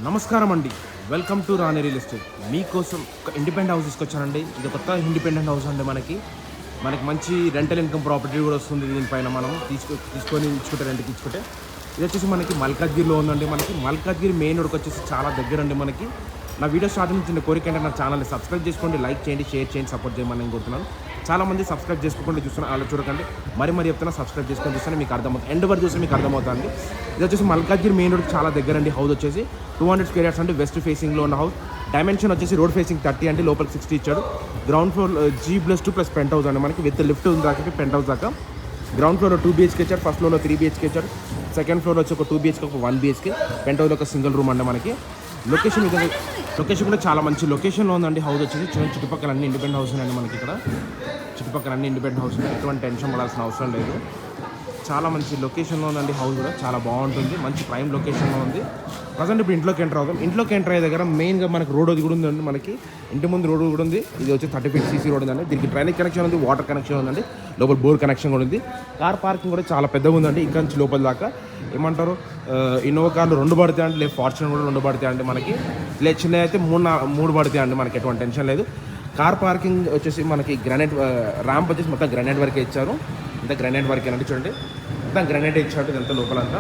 నమస్కారం అండి. Welcome to Rani real estate. మీకోసం ఒక ఇండిపెండెంట్ హౌస్ తీసుకొచ్చానండి. ఇది కొత్త ఇండిపెండెంట్ హౌస్ అండి. మనకి మంచి రెంటల్ ఇన్కమ్ ప్రాపర్టీ కూడా వస్తుంది. దీనిపైన మనం తీసుకొని ఇచ్చుకుంటే రెంట్కి ఇచ్చుకుంటే ఇది వచ్చేసి మనకి మల్కాజ్గిరిలో ఉందండి. మనకి మల్కాజ్గిరి మెయిన్ రోడ్కి వచ్చేసి చాలా దగ్గర అండి. మనకి నా వీడియో స్టార్టింగ్ నుంచి కోరిక అంటే నా ఛానల్ని సబ్స్క్రైబ్ చేసుకోండి, లైక్ చేయండి, షేర్ చేయండి, సపోర్ట్ చేయమని నేను కోరుతున్నాను. చాలామంది సబ్స్క్రైబ్ చేసుకోకుండా చూస్తున్నా, అలా చూడకండి. మరి చెప్తున్నా, సబ్స్క్రైబ్ చేసుకొని చూస్తే మీకు అర్థమవుతుంది. ఎండ్ వరకు చూస్తే మీకు అర్థమవుతుంది. ఇది వచ్చేసి మల్కాజ్గిరి మెయిన్ రోడ్ చాలా దగ్గర అండి. హౌస్ వచ్చేసి 200 స్క్వేర్ యార్డ్స్ అంటే వెస్ట్ ఫేసింగ్లో ఉన్న హౌస్. డైమెన్షన్ వచ్చేసి రోడ్ ఫేసింగ్ 30 అంటే లోపలికి 60 ఇచ్చాడు. Ground floor G+2+ pent house అండి. మనకి విత్ లిఫ్ట్ ఉంది దాకా పెంట్ హౌస్ దాకా. గ్రౌండ్ ఫ్లోర్లో 2 BHK ఇచ్చాడు, ఫస్ట్ ఫ్లోర్లో 3 BHK ఇచ్చాడు, సెకండ్ ఫ్లోర్ వచ్చి ఒక 2 BHK, ఒక 1 BHK, పెంట్ హౌస్లో ఒక సింగిల్ రూమ్ అండి. మనకి లొకేషన్ కూడా చాలా మంచి లొకేషన్లో ఉందండి. హౌస్ వచ్చేసి చుట్టుపక్కల అన్ని ఇండిపెండెంట్ హౌస్ ఉన్నాయండి. మనకి ఇక్కడ చుట్టుపక్కల అన్ని ఇండిపెండెంట్ హౌస్ ఉన్నాయి. ఎటువంటి టెన్షన్ పడాల్సిన అవసరం లేదు. చాలా మంచి లొకేషన్లో ఉందండి. హౌస్ కూడా చాలా బాగుంటుంది. మంచి ప్రైమ్ లొకేషన్లో ఉంది. ప్రజెంట్ ఇప్పుడు ఇంట్లోకి ఎంటర్ అవుతాం. ఇంట్లోకి ఎంటర్ అయ్యే దగ్గర మెయిన్గా మనకు రోడ్ అది కూడా ఉందండి. మనకి ఇంటి ముందు రోడ్ కూడా ఉంది. ఇది వచ్చి 30 feet CC రోడ్ ఉందండి. దీనికి డ్రైనేజ్ కనెక్షన్ ఉంది, వాటర్ కనెక్షన్ ఉందండి, లోపల బోర్ కనెక్షన్ కూడా ఉంది. కార్ పార్కింగ్ కూడా చాలా పెద్దగా ఉందండి. ఇంకా నుంచి లోపల దాకా ఏమంటారు, ఇన్నోవా కార్లు 2 పడతాయండి, లేదు ఫార్చునర్ కూడా 2 పడతాయండి. మనకి లేదు చిన్న అయితే 3 పడతాయండి. మనకి ఎటువంటి టెన్షన్ లేదు. కార్ పార్కింగ్ వచ్చేసి మనకి గ్రానైట్ ర్యాంప్ వచ్చేసి మొత్తం గ్రానైట్ వర్కే ఇచ్చారు. ఇంత గ్రానైట్ వర్క్ అంటే చూడండి, మొత్తం గ్రానైట్ ఇచ్చారు. ఇదంతా లోపలంతా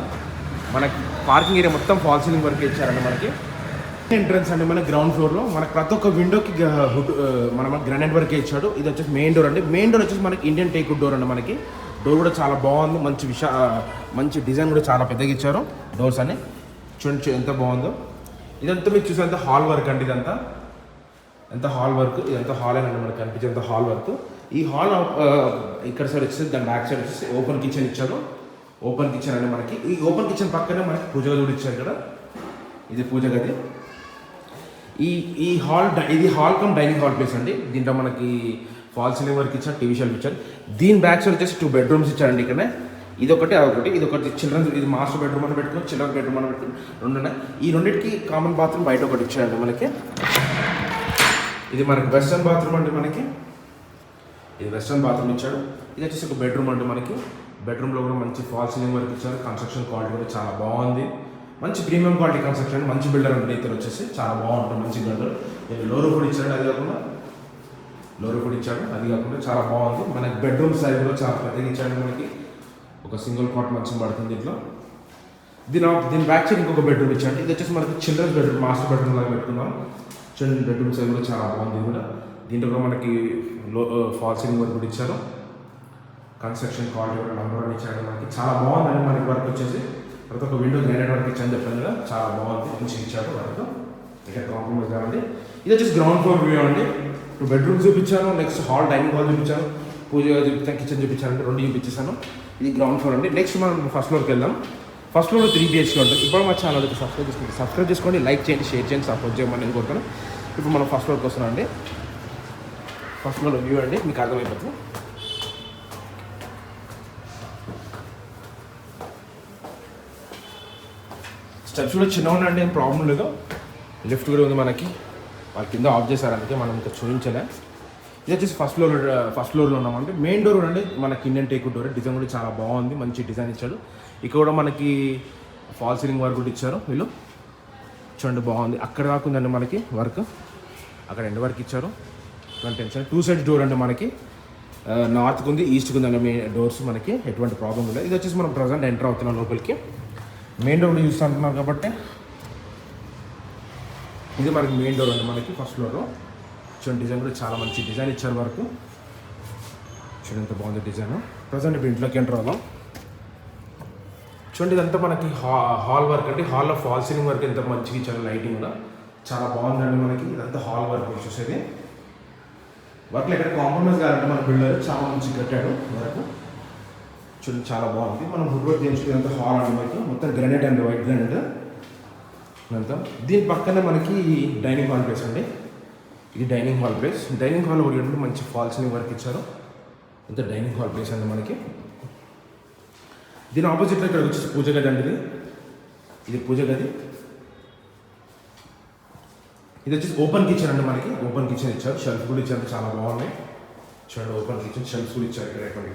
మనకి పార్కింగ్ ఏరియా మొత్తం ఫాల్ సీలింగ్ వర్క్ ఇచ్చారండి. మనకి ఎంట్రన్స్ అండి. మన గ్రౌండ్ ఫ్లోర్లో మనకి ప్రతి ఒక్క విండోకి మన గ్రానైట్ వర్కే ఇచ్చాడు. ఇది వచ్చేసి మెయిన్ డోర్ అండి. మెయిన్ డోర్ వచ్చేసి మనకి ఇండియన్ టేక్వుడ్ డోర్ అండి. మనకి డోర్ కూడా చాలా బాగుంది. మంచి డిజైన్ కూడా చాలా పెద్దగా ఇచ్చారు డోర్స్ అని. చూడండి ఎంత బాగుందో. ఇదంతా మీరు చూసేంత హాల్ వర్క్ అండి. ఇదంతా ఎంత హాల్ వర్క్, ఇదంతా హాల్ అండి. మనకి కనిపించేంత హాల్ వర్క్. ఈ హాల్ ఇక్కడ సైడ్ వచ్చేసి దాని బ్యాక్ సైడ్ వచ్చేసి ఓపెన్ కిచెన్ ఇచ్చారు. ఓపెన్ కిచెన్ అండి. మనకి ఈ ఓపెన్ కిచెన్ పక్కనే మనకి పూజ గది కూడా ఇచ్చారు. ఇక్కడ ఇది పూజ గది. ఇది hall cum dining hall place అండి. దీంట్లో మనకి ఫాల్ సీలింగ్ వర్క్ ఇచ్చారు, టీవీ షెల్ఫ్ ఇచ్చారు. దీని బ్యాక్ సైడ్ వచ్చేసి 2 bedrooms ఇచ్చారండి. ఇక్కడనే ఇదొకటి అదొకటి. ఇదొకటి చిల్డ్రన్స్, ఇది మాస్టర్ బెడ్రూమ్ అని పెట్టుకుని, చిల్డ్రన్ బెడ్రూమ్ అని పెట్టుకుని 2 ఉన్నాయి. ఈ రెండింటికి కామన్ బాత్రూమ్ బయట ఒకటి ఇచ్చారండి. మనకి ఇది మనకి వెస్టర్న్ బాత్రూమ్ అండి. మనకి ఇది వెస్టర్న్ బాత్రూమ్ ఇచ్చాడు. ఇది వచ్చేసి ఒక బెడ్రూమ్ అండి. మనకి బెడ్రూమ్లో కూడా మంచి ఫాల్ సీలింగ్ వర్క్ ఇచ్చారు. కన్స్ట్రక్షన్ క్వాలిటీ కూడా చాలా బాగుంది. మంచి ప్రీమియం క్వాలిటీ కన్స్ట్రక్షన్, మంచి బిల్డర్ అండి. ఇతను వచ్చేసి చాలా బాగుంటుంది, మంచి బిల్డర్. ఇది లోరో కూడా ఇచ్చాడు. అది కాకుండా చాలా బాగుంది. మనకి బెడ్రూమ్ సైజ్ కూడా చాలా పెద్దగా ఇచ్చాడు. మనకి ఒక సింగిల్ కాట్ మంచం పడుతుంది దీంట్లో. దీని బ్యాక్ సైడ్ ఇంకొక బెడ్రూమ్ ఇచ్చాడు. ఇది వచ్చేసి మనకి చిల్డ్రన్స్ బెడ్రూమ్, మాస్టర్ బెడ్రూమ్ లాగా పెట్టుకున్నాం. చూడండి బెడ్రూమ్ సైజ్ కూడా చాలా బాగుంది. ఇది కూడా దీంట్లో కూడా మనకి ఫాల్ సీలింగ్ వర్క్ కూడా ఇచ్చారు. కన్స్ట్రక్షన్ క్వాలిటీ కూడా నంబర్ 1 ఇచ్చాడు. మనకి చాలా బాగుందండి. మనకి వర్క్ వచ్చేసి ప్రతి ఒక్క విండో గ్రానైట్ వర్క్ ఇచ్చాను చెప్పాను కదా, చాలా బాగుంది. మంచిగా ఇచ్చాడు వర్క్. ఇక్కడ కాంప్రమైజ్ కావండి. ఇది వచ్చేసి గ్రౌండ్ ఫ్లోర్ వ్యూ అండి. 2 bedrooms చూపించాను, నెక్స్ట్ హాల్ డైనింగ్ హాల్ చూపించాను, పూజ చూపించాను, కిచెన్ చూపించాను, 2 చూపించేసాను. ఇది గ్రౌండ్ ఫ్లోర్ అండి. నెక్స్ట్ మనం ఫస్ట్ ఫ్లోర్కి వెళ్దాం. ఫస్ట్ ఫ్లోర్లో 3 BHK ఉంటుంది. ఇప్పుడు మా ఛానల్కి సబ్స్క్రైబ్ చేసుకోండి, లైక్ చేయండి, షేర్ చేయండి, సపోర్ట్ చేయమని నేను కోరుతాను. ఇప్పుడు మనం ఫస్ట్ ఫ్లోర్కి వస్తున్నాం అండి. ఫస్ట్ ఫ్లోర్ వ్యూ అండి, మీకు అర్థమైపోతుంది. స్టెప్స్ కూడా చిన్నగా ఉన్నాయండి, ఏం ప్రాబ్లం లేదు. లిఫ్ట్ కూడా ఉంది మనకి. వాళ్ళ కింద ఆఫ్ చేశారు, అందుకే మనం ఇంకా చూపించలే. ఇది వచ్చేసి ఫస్ట్ ఫ్లోర్లో ఉన్నామంటే. మెయిన్ డోర్ అండి మనకి ఇండియన్ టేక్వుడ్ డోర్. డిజైన్ కూడా చాలా బాగుంది, మంచి డిజైన్ ఇచ్చాడు. ఇక్కడ కూడా మనకి ఫాల్ సీలింగ్ వర్క్ కూడా ఇచ్చారు వీళ్ళు. చూడండి బాగుంది. అక్కడ రాకుందండి మనకి వర్క్, అక్కడ ఎండ్ వర్క్ ఇచ్చారు. టెన్షన్ 2 sides డోర్ అండి. మనకి నార్త్కి ఉంది, ఈస్ట్కి ఉందండి మెయిన్ డోర్స్. మనకి ఎటువంటి ప్రాబ్లం లేదు. ఇది వచ్చేసి మనం ప్రజెంట్ ఎంటర్ అవుతున్నాం లోపలికి. మెయిన్ డోర్ చూస్తూ అంటున్నారు కాబట్టి ఇది మనకి మెయిన్ డోర్ అండి. మనకి ఫస్ట్ ఫ్లోర్లో చూడండి, డిజైన్ కూడా చాలా మంచి డిజైన్ ఇచ్చారు. వరకు చూడండి ఎంత బాగుంది డిజైన్. ప్రజెంట్ ఇప్పుడు ఇంట్లోకి ఎంటర్ అవుదాం. చూడండి ఇదంతా మనకి హాల్ వర్క్ అంటే. హాల్లో ఫాల్ సీలింగ్ వర్క్ ఎంత మంచిగా ఇచ్చారు. లైటింగ్ కూడా చాలా బాగుందండి. మనకి ఇదంతా హాల్ వర్క్ చూసేది. వర్క్లో ఎక్కడ కాంప్రమైజ్ కావాలంటే మన బిల్డర్ చాలా మంచిగా కట్టాడు వర్క్. చూడండి చాలా బాగుంది. మనం వుడ్ వర్క్ చేయించుకునేంత హాల్ అండి. మనకి మొత్తం గ్రానైట్ అండి, వైట్ గ్రానైట్ అంతా. దీని పక్కనే మనకి డైనింగ్ హాల్ ప్లేస్ అండి. ఇది dining hall place. Dining hall ఒకటి మంచి ఫాల్ సీలింగ్ వర్క్ ఇచ్చారు. ఇంత డైనింగ్ హాల్ ప్లేస్ అండి మనకి. దీని ఆపోజిట్లో ఇక్కడ వచ్చేసి పూజ గది అండి. ఇది పూజ గది. ఇది వచ్చేసి ఓపెన్ కిచెన్ అండి. మనకి ఓపెన్ కిచెన్ ఇచ్చారు. షెల్ఫ్ కూడా ఇచ్చారు, చాలా బాగున్నాయి. చూడండి ఓపెన్ కిచెన్, షెల్ఫ్స్ కూడా ఇచ్చారు. ఇక్కడ ఎటువంటి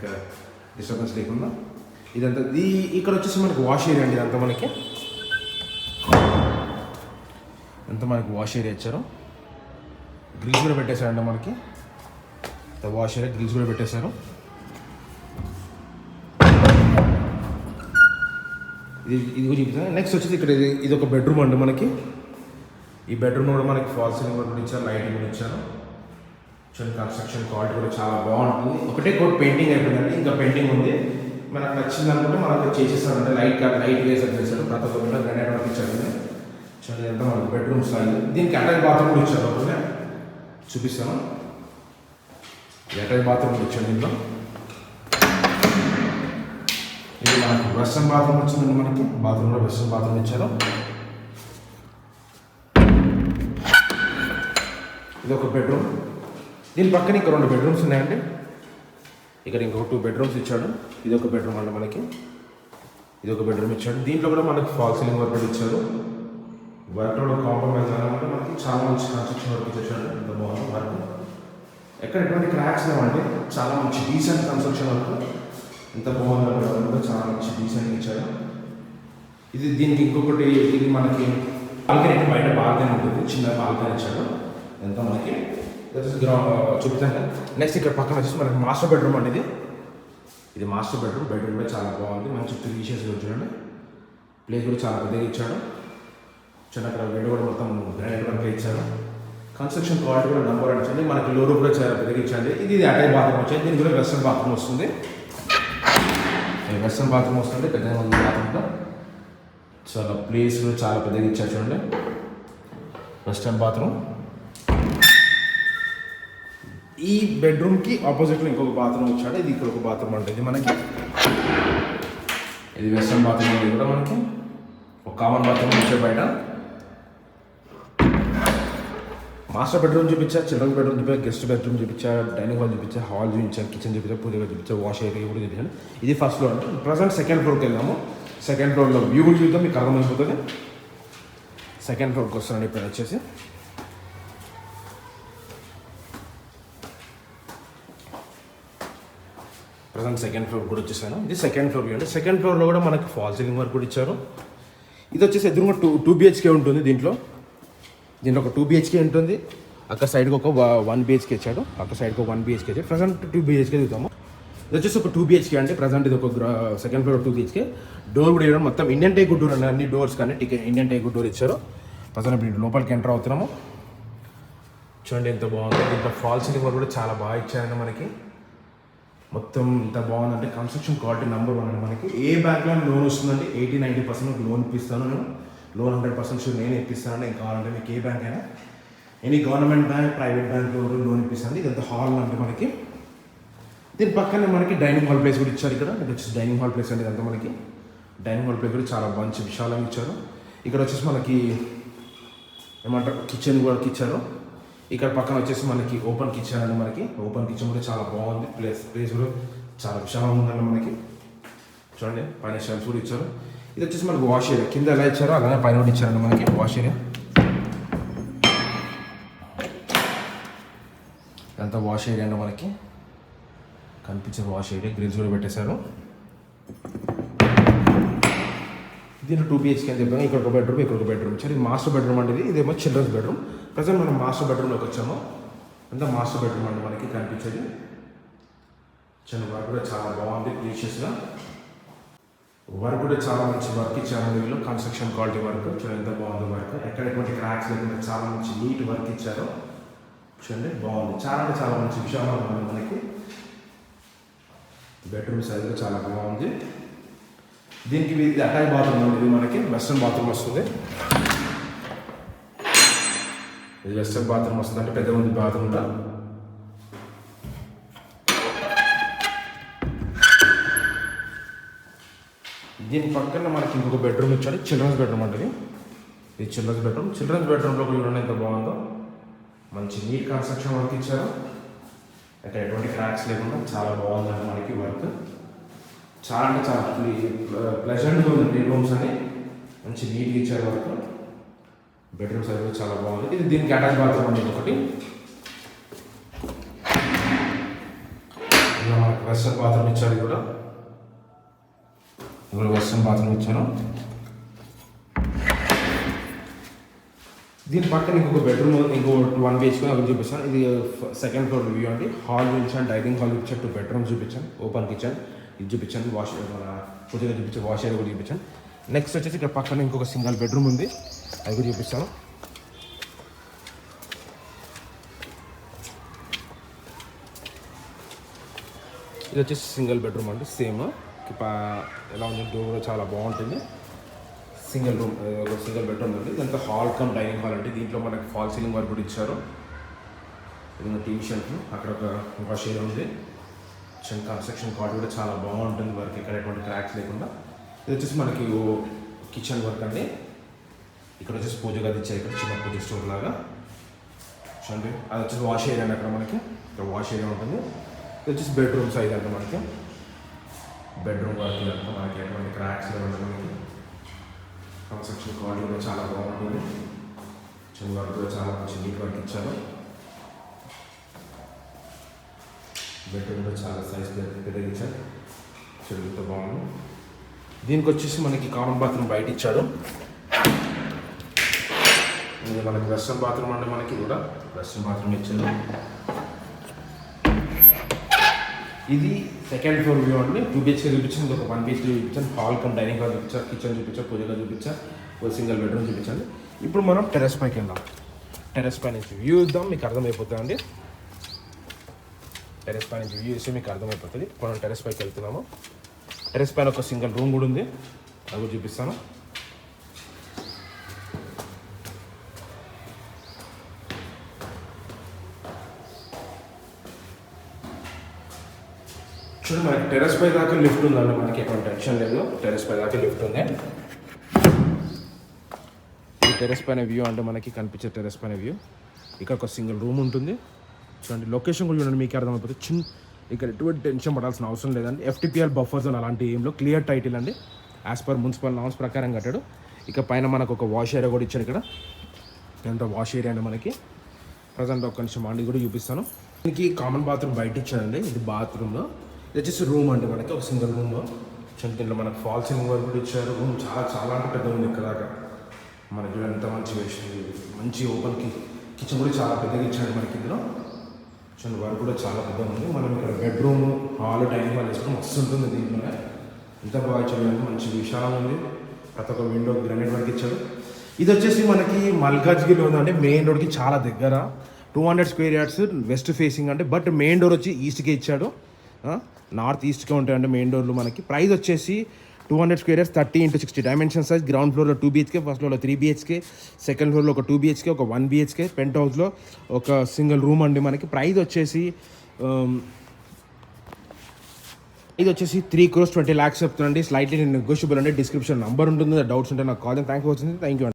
డిస్టర్బెన్స్ లేకుండా. ఇదంతా ఇక్కడ వచ్చేసి మనకి వాష్ ఏరియా అండి. ఇదంతా మనకి ఎంత మనకి వాష్ ఏరియా ఇచ్చారు. గ్రిల్స్ కూడా పెట్టేశారండి మనకి. వాష్ ఏరియా గ్రిల్స్ కూడా పెట్టేశారు. ఇది కూడా చూపిస్తాను. నెక్స్ట్ వచ్చేసి ఇక్కడ ఇది ఒక బెడ్రూమ్ అండి మనకి. ఈ బెడ్రూమ్ కూడా మనకి ఫాల్ సీలింగ్ కూడా ఇచ్చారు, లైటింగ్ కూడా ఇచ్చారు. చూడండి కన్స్ట్రక్షన్ క్వాలిటీ కూడా చాలా బాగుంటుంది. ఒకటే కోట్ పెయింటింగ్ అయిపోయిందండి, ఇంకా పెయింటింగ్ ఉంది. మనకు నచ్చింది అనుకుంటే మనకు చేసేస్తారంటే లైట్ వేసారు చేశారు. ప్రతి ఒక్క గ్రానైట్ వర్క్ ఇచ్చారు. చూడండి ఎంత మనకి బెడ్రూమ్ స్టైల్. దీనికి అటాచ్ బాత్రూమ్ కూడా ఇచ్చారు. ఒకటే చూపిస్తాను. అటాచ్ బాత్రూమ్ కూడా ఇచ్చారు. దీంట్లో ఇది మనకి వెస్టర్న్ బాత్రూమ్ వచ్చిందండి. మనకి బాత్రూంలో వెస్టర్న్ బాత్రూమ్ ఇచ్చారు. ఇది ఒక బెడ్రూమ్. దీని పక్కన ఇంకా 2 బెడ్రూమ్స్ ఉన్నాయండి. ఇక్కడ ఇంకొక 2 బెడ్రూమ్స్ ఇచ్చాడు. ఇది ఒక బెడ్రూమ్ అండి మనకి. ఇది ఒక బెడ్రూమ్ ఇచ్చాడు. దీంట్లో కూడా మనకి ఫాల్ సీలింగ్ వర్క్ ఇచ్చారు. వర్క్ కూడా కాంప్రమైజ్ అవ్వాలంటే మనకి చాలా మంచి కన్స్ట్రక్షన్ వర్క్ ఇచ్చాడు. ఎంత బాగుంది వర్క్. ఎక్కడ ఎటువంటి క్రాక్స్ లేవండి. చాలా మంచి డీసెంట్ కన్స్ట్రక్షన్ వర్క్. ఎంత బాగుంది కూడా చాలా మంచి డీసెంట్ ఇచ్చాడు. ఇది దీనికి ఇంకొకటి ఇది మనకి బాల్కనీ, బయట బాల్కనీ ఉంటుంది. చిన్న బాల్కనీ ఇచ్చాడు. ఎంత మనకి చూపిస్తాను. నెక్స్ట్ ఇక్కడ పక్కన వచ్చేసి మనకి మాస్టర్ బెడ్రూమ్ అండి. ఇది మాస్టర్ బెడ్రూమ్. బెడ్రూమ్ కూడా చాలా బాగుంది. మంచి 3 షేర్స్ చూడండి. ప్లేస్ కూడా చాలా పెద్దగా ఇచ్చాడు. చిన్న అక్కడ బెడ్ కూడా మొత్తం గ్రానైట్ వర్క్ ఇచ్చారు. కన్స్ట్రక్షన్ క్వాలిటీ కూడా నెంబర్ అని వచ్చింది. మనకి లో రూప్ కూడా చాలా పెద్దగా ఇచ్చాడు. ఇది అటాచ్ బాత్రూమ్ వచ్చింది. దీనికి కూడా వెస్టర్న్ బాత్రూమ్ వస్తుంది. వెస్టర్న్ బాత్రూమ్ వస్తుంది. పెద్దగా ఉంది బాత్రూమ్లో. చాలా ప్లేస్ కూడా చాలా పెద్దగా ఇచ్చారు చూడండి. Western bathroom. ఈ బెడ్రూమ్కి ఆపోజిట్లో ఇంకొక బాత్రూమ్ వచ్చాడు. ఇది ఇక్కడ ఒక బాత్రూమ్ అంటే ఇది మనకి. ఇది వెస్టర్న్ బాత్రూమ్. ఇది కూడా మనకి ఒక కామన్ బాత్రూమ్ వచ్చే బయట. మాస్టర్ బెడ్రూమ్ చూపించా, చిల్డ్రన్ బెడ్రూమ్ చూపించా, గెస్ట్ బెడ్రూమ్ చూపించా, డైనింగ్ హాల్ చూపించా, హాల్ చూపించాను, కిచెన్ చూపించా, పూజ చూపించా, వాష్ ఏరియా కూడా చూపించాను. ఇది ఫస్ట్ ఫ్లోర్ అంటే. ప్రజెంట్ సెకండ్ ఫ్లోర్కి వెళ్దాము. సెకండ్ ఫ్లోర్లో వ్యూ కూడా చూద్దాం, మీకు అర్థమైపోతుంది. సెకండ్ ఫ్లోర్కి వస్తున్నాను ఇప్పుడు వచ్చేసి. ప్రజెంట్ సెకండ్ ఫ్లోర్ కూడా వచ్చేసాను. ఇది సెకండ్ ఫ్లోర్ అండి. సెకండ్ ఫ్లోర్లో కూడా మనకి ఫాల్ సీలింగ్ వర్క్ కూడా ఇచ్చారు. ఇది వచ్చేసి ఎదురుగా 2 BHK ఉంటుంది. దీంట్లో ఒక 2 BHK ఉంటుంది. అక్కడ సైడ్కి ఒక 1 BHK ఇచ్చాడు. అక్కడ సైడ్కి ఒక 1 BHK ఇచ్చాడు. ప్రజెంట్ 2 BHK చూద్దాము. ఇది వచ్చేసి ఒక 2 BHK అండి. ప్రజెంట్ ఇది ఒక సెకండ్ ఫ్లోర్ 2 BHK. డోర్ కూడా ఇవ్వడం మొత్తం ఇండియన్ టేక్ డోర్ అండి. అన్ని డోర్స్ కానీ ఇండియన్ టేక్ డోర్ ఇచ్చారు. ప్రజెంట్ ఇప్పుడు లోపలికి ఎంటర్ అవుతున్నాము. చూడండి ఎంత బాగుంది. దీంట్లో ఫాల్ సీలింగ్ వర్క్ కూడా చాలా బాగా ఇచ్చారండి మనకి. మొత్తం ఇంత బాగుందంటే కన్స్ట్రక్షన్ క్వాలిటీ నెంబర్ 1 అండి మనకి. ఏ బ్యాంక్లో లోన్ వస్తుందంటే 80-90% లోన్ ఇప్పిస్తాను నేను. లోన్ 100% షూర్ నేను ఇప్పిస్తాను. నేను కావాలంటే మీకు ఏ బ్యాంక్ అయినా, ఎనీ గవర్నమెంట్ బ్యాంక్, ప్రైవేట్ బ్యాంక్లో లోన్ ఇప్పిస్తాను. ఇదంతా హాల్ అంటే మనకి. దీని పక్కనే మనకి డైనింగ్ హాల్ ప్లేస్ కూడా ఇచ్చారు. ఇక్కడ ఇది వచ్చేసి డైనింగ్ హాల్ ప్లేస్ అండి. ఇదంతా మనకి డైనింగ్ హాల్ ప్లేస్ కూడా చాలా మంచి విశాలంగా ఇచ్చారు. ఇక్కడ వచ్చేసి మనకి ఏమంటారు కిచెన్ కూడా ఇచ్చారు. ఇక్కడ పక్కన వచ్చేసి మనకి ఓపెన్ కిచెన్ అండి. మనకి ఓపెన్ కిచెన్ కూడా చాలా బాగుంది. ప్లేస్ కూడా చాలా విశాలంగా ఉందండి మనకి. చూడండి పైన షెల్ఫ్ కూడా ఇచ్చారు. ఇది వచ్చేసి మనకి వాష్ ఏరియా. కింద ఎలా ఇచ్చారో అలానే పైన కూడా ఇచ్చారండి మనకి వాష్ ఏరియా. ఇదంతా వాష్ ఏరియా అండి మనకి. కనిపించే వాష్ ఏరియా. గ్రిల్స్ కూడా పెట్టేశారు. దీంట్లో 2 BHK అని చెప్పాను. ఇక్కడ ఒక బెడ్రూమ్, ఇక్కడ ఒక బెడ్రూమ్ ఇచ్చారు. ఇది మాస్టర్ బెడ్రూమ్ అండి. ఇదేమో చిల్డ్రన్స్ బెడ్రూమ్. ప్రజెంట్ మనం మాస్టర్ బెడ్రూమ్లోకి వచ్చాము. అంతా మాస్టర్ బెడ్రూమ్ అండి మనకి కనిపించేది. చిన్న వర్క్ కూడా చాలా బాగుంది. ప్రీషియస్గా వర్క్ కూడా చాలా మంచి వర్క్ ఇచ్చారు. వీళ్ళు కన్స్ట్రక్షన్ క్వాలిటీ వర్క్ చూడండి ఎంత బాగుంది వర్క్. ఎక్కడ ఎటువంటి క్రాక్స్ లేకుండా చాలా మంచి నీట్ వర్క్ ఇచ్చారు. చూడండి బాగుంది. చాలా అంటే చాలా మంచి విషయంగా ఉంది మనకి. బెడ్రూమ్ సైజ్ కూడా చాలా బాగుంది. దీనికి ఇది అటాచ్ బాత్రూమ్ అండి. ఇది మనకి వెస్టర్న్ బాత్రూమ్ వస్తుంది. ఇది వెస్టర్న్ బాత్రూమ్ వస్తుంది అంటే పెద్ద ఉంది బాత్రూమ్. దీని పక్కన మనకి ఇంకొక బెడ్రూమ్ ఇచ్చాడు. చిల్డ్రన్స్ బెడ్రూమ్ అంటే ఇది చిల్డ్రన్స్ బెడ్రూమ్. చిల్డ్రన్స్ బెడ్రూమ్లో కూడా ఎంత బాగుందో. మంచి నీట్ కన్స్ట్రక్షన్ వర్క్ ఇచ్చారు. అయితే ఎటువంటి క్రాక్స్ లేకుండా చాలా బాగుందండి మనకి వర్క్. చాలా అంటే చాలా ప్లెజెంట్గా ఉంది. రూమ్స్ అని మంచి నీట్గా ఇచ్చారు వర్క్. బెడ్రూమ్ సైజ్ కూడా చాలా బాగుంది. ఇది దీనికి అటాచ్ బాత్రూమ్ అండి. ఒకటి ఇలా మనకి వెస్టర్న్ బాత్రూమ్ ఇచ్చారు. కూడా వెస్టర్న్ బాత్రూమ్ ఇచ్చారు. దీని పక్కన ఇంకొక బెడ్రూమ్, ఇంకో 1 BHK అక్కడ చూపిస్తాను. ఇది సెకండ్ ఫ్లోర్ వ్యూ అండి. హాల్ చూపించాను, డైనింగ్ హాల్ చూపించాను, 2 bedrooms చూపించాను, ఓపెన్ కిచెన్ ఇది చూపించాను, మన పూజగా చూపించాను, వాష్ ఏరియా కూడా చూపించాను. నెక్స్ట్ వచ్చేసి ఇక్కడ పక్కన ఇంకొక సింగిల్ బెడ్రూమ్ ఉంది, అది కూడా చూపిస్తాను. ఇది వచ్చేసి సింగిల్ బెడ్రూమ్ అండి. సేమ్ ఎలా ఉంది, డోర్ చాలా బాగుంటుంది. సింగిల్ బెడ్రూమ్ ఉంది. ఇదంతా హాల్ కమ్ డైనింగ్ హాల్ అంటే దీంట్లో మనకి ఫాల్ సీలింగ్ వర్క్ కూడా ఇచ్చారు. ఇది టీవీ షెల్ఫ్, అక్కడ ఒక వాష్ ఏరియా ఉంది. కన్స్ట్రక్షన్ కార్డ్ కూడా చాలా బాగుంటుంది వర్క్, ఇక్కడ ఎటువంటి క్రాక్స్ లేకుండా. ఇది వచ్చేసి మనకి కిచెన్ వర్క్ అండి. ఇక్కడ వచ్చేసి పూజ గది ఇచ్చారు, ఇక్కడ చిన్న పూజ స్టోర్ లాగా చూడండి. అది వచ్చేసి వాష్ ఏరియా అండి, అక్కడ మనకి ఇక్కడ వాష్ ఏరియా ఉంటుంది. ఇది వచ్చేసి బెడ్రూమ్ సైజ్ అంటే మనకి బెడ్రూమ్ వర్క్ అంతా మనకి ఎటువంటి క్రాక్స్ లేకుండా మనకి కన్స్ట్రక్షన్ క్వాలిటీ కూడా చాలా బాగుంటుంది. చిన్న వర్క్ కూడా చాలా మంచి నీట్ వర్క్ ఇచ్చారు. బెడ్రూమ్ కూడా చాలా సైజ్ పెద్దగా ఇచ్చారు, చెడుతో బాగుంది. దీనికి వచ్చేసి మనకి కామన్ బాత్రూమ్ బయట ఇచ్చాడు. ఇది మనకి వెస్ట్రన్ బాత్రూమ్ అంటే మనకి కూడా వెస్ట్రన్ బాత్రూమ్ ఇచ్చారు. ఇది సెకండ్ ఫ్లోర్ వ్యూ అండి. 2 BHK చూపించాను, ఇంకొక 1 BHK చూపించాను, హాల్ కమ్ డైనింగ్ హాల్ చూపించాను, కిచెన్ చూపించాను, పూజగా చూపించాను, ఒక సింగిల్ బెడ్రూమ్ చూపించాను. ఇప్పుడు మనం టెర్రస్ పైకి వెళ్దాం. టెర్రస్ పై నుంచి వ్యూ ఇద్దాం, మీకు అర్థమైపోతుంది అండి. టెర్రస్ పై నుంచి వ్యూ ఇస్తే మీకు అర్థమైపోతుంది. మనం టెర్రస్ పైకి వెళ్తున్నాము. టెర్రస్ పైన ఒక సింగిల్ రూమ్ కూడా ఉంది, అది కూడా చూపిస్తాను. చూడండి, మనకి టెర్రస్ పై దాకా లిఫ్ట్ ఉందండి, మనకి ఎటువంటి టెన్షన్ లేదు. టెర్రస్ పై దాకా లిఫ్ట్ ఉంది. ఈ టెర్రస్ పైన వ్యూ అంటే మనకి కనిపించే టెర్రస్ పైన వ్యూ. ఇక్కడ ఒక సింగిల్ రూమ్ ఉంటుంది. చూడండి, లొకేషన్ కూడా చూడండి, మీకు అర్థమైపోతుంది. ఇక్కడ ఎటువంటి టెన్షన్ పడాల్సిన అవసరం లేదండి. FTPL బఫర్ జోన్ అలాంటి ఏంలో క్లియర్ టైటిల్ అండి, యాజ్ పర్ మున్సిపల్ నామ్స్ ప్రకారం కట్టాడు. ఇక పైన మనకు ఒక వాష్ ఏరియా కూడా ఇచ్చాడు. ఇక్కడ ఎంత వాష్ ఏరియా అండి మనకి. ప్రజెంట్ ఒక నిమిషం అండి కూడా చూపిస్తాను. దీనికి కామన్ బాత్రూమ్ బయట ఇచ్చాడండి, ఇది బాత్రూమ్లో. ఇది వచ్చేసి రూమ్ అండి, మనకి ఒక సింగిల్ రూమ్. దీంట్లో మనకు ఫాల్ సీలింగ్ వర్క్ కూడా ఇచ్చారు. రూమ్ చాలా అంటే పెద్ద ఉంది. ఇక్కడ దాకా మనకి ఎంత మంచి వేసింది, మంచి ఓపెన్ కిచెన్ కూడా చాలా పెద్దగా ఇచ్చాడు మనకి. ఇందులో చూడండి, వర్క్ కూడా చాలా పెద్దగా ఉంది. మనం ఇక్కడ బెడ్రూమ్, హాల్, డైనింగ్ హాల్ వేసుకుని మస్తు ఉంటుంది. దీంట్లోనే ఎంత బాగా చూడండి, మంచి విశాలంగా ఉంది. ప్రతి ఒక్క విండో గ్రానైట్ వర్క్ ఇచ్చాడు. ఇది వచ్చేసి మనకి మల్కాజ్గిరిలో ఉందంటే మెయిన్ రోడ్కి చాలా దగ్గర. 200 square yards వెస్ట్ ఫేసింగ్ అంటే, బట్ మెయిన్ డోర్ వచ్చి ఈస్ట్కే ఇచ్చాడు. నార్త్ ఈస్ట్కే ఉంటాయండి మెయిన్ డోర్లు మనకి. ప్రైస్ వచ్చేసి 200 square yards 30x60 dimension size. Ground ఫ్లోర్లో 2 BHK, ఫస్ట్ ఫ్లోర్లో 3 BHK, సెకండ్ ఫ్లోర్లో ఒక 2 BHK, ఒక 1 BHK, పెంట్ హౌస్లో ఒక సింగిల్ రూమ్ అండి మనకి. ప్రైస్ వచ్చేసి ఇది వచ్చేసి 3 crores 20 lakhs చెప్తుందండి. స్లైట్లీ నెగోషియబుల్ అండి. డిస్క్రిప్షన్ నంబర్ ఉంటుంది, డౌట్స్ ఉంటే నాకు కాల్ చేయండి. Thank you for watching. Thank you.